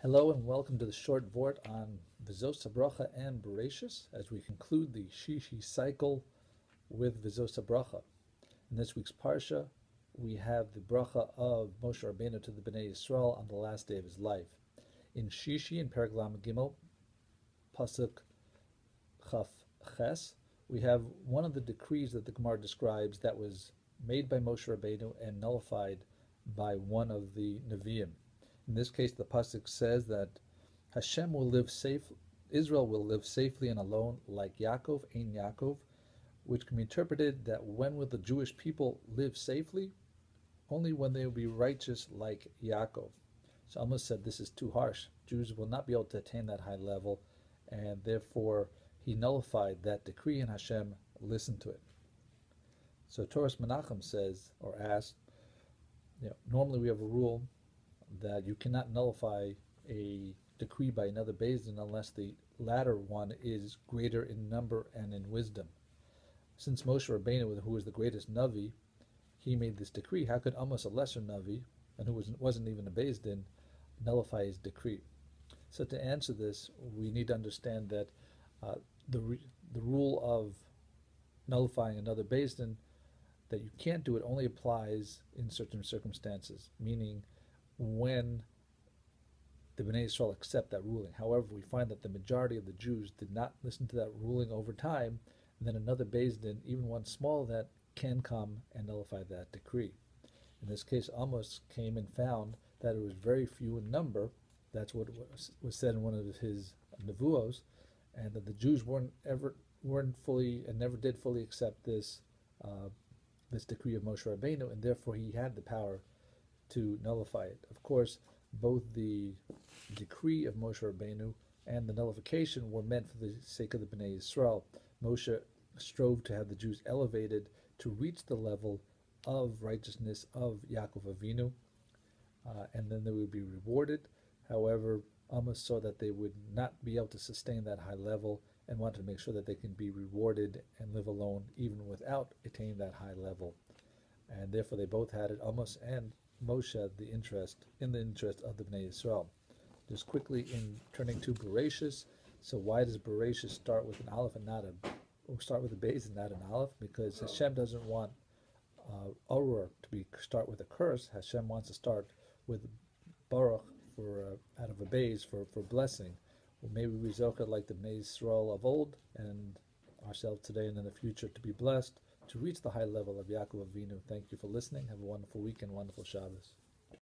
Hello and welcome to the short Vort on Vezos Habracha and Bereishis as we conclude the Shishi cycle with Vezos Habracha. In this week's Parsha, we have the bracha of Moshe Rabbeinu to the Bnei Yisrael on the last day of his life. In Shishi, in Perek Lamed Gimel, Pasuk Chaf Ches, we have one of the decrees that the Gemara describes that was made by Moshe Rabbeinu and nullified by one of the Nevi'im. In this case, the pasuk says that Hashem will live safe, Israel will live safely and alone, like Yaakov, Ein Yaakov, which can be interpreted that when will the Jewish people live safely? Only when they will be righteous like Yaakov. So Amos said this is too harsh. Jews will not be able to attain that high level, and therefore he nullified that decree, and Hashem listened to it. So Torah's Menachem says, or asked, normally we have a rule that you cannot nullify a decree by another Beis Din unless the latter one is greater in number and in wisdom. Since Moshe Rabbeinu, who was the greatest Navi, he made this decree, how could Amos, a lesser Navi, and who wasn't even a Beis Din, nullify his decree? So to answer this, we need to understand that the rule of nullifying another Beis Din, that you can't do it, only applies in certain circumstances, meaning when the Bnei Yisrael accept that ruling. However, we find that the majority of the Jews did not listen to that ruling over time, and then another Beis Din, even one small, that can come and nullify that decree. In this case, Amos came and found that it was very few in number. That's what was said in one of his nevuos, and that the Jews weren't fully and never did fully accept this decree of Moshe Rabbeinu, and therefore he had the power to nullify it. Of course, both the decree of Moshe Rabbeinu and the nullification were meant for the sake of the Bnei Yisrael. Moshe strove to have the Jews elevated to reach the level of righteousness of Yaakov Avinu, and then they would be rewarded. However, Amos saw that they would not be able to sustain that high level and wanted to make sure that they can be rewarded and live alone even without attaining that high level. And therefore they both had it, Amos and Moshe, the interest of the Bnei Yisrael. Just quickly in turning to Bereishis, so why does Bereishis start with an aleph and not start with a beis and not an aleph? Because Hashem doesn't want Oror to start with a curse. Hashem wants to start with Baruch out of a beis for blessing. Well, maybe we zocha like the Bnei Yisrael of old and ourselves today and in the future to be blessed, to reach the high level of Yaakov Avinu. Thank you for listening. Have a wonderful week and wonderful Shabbos.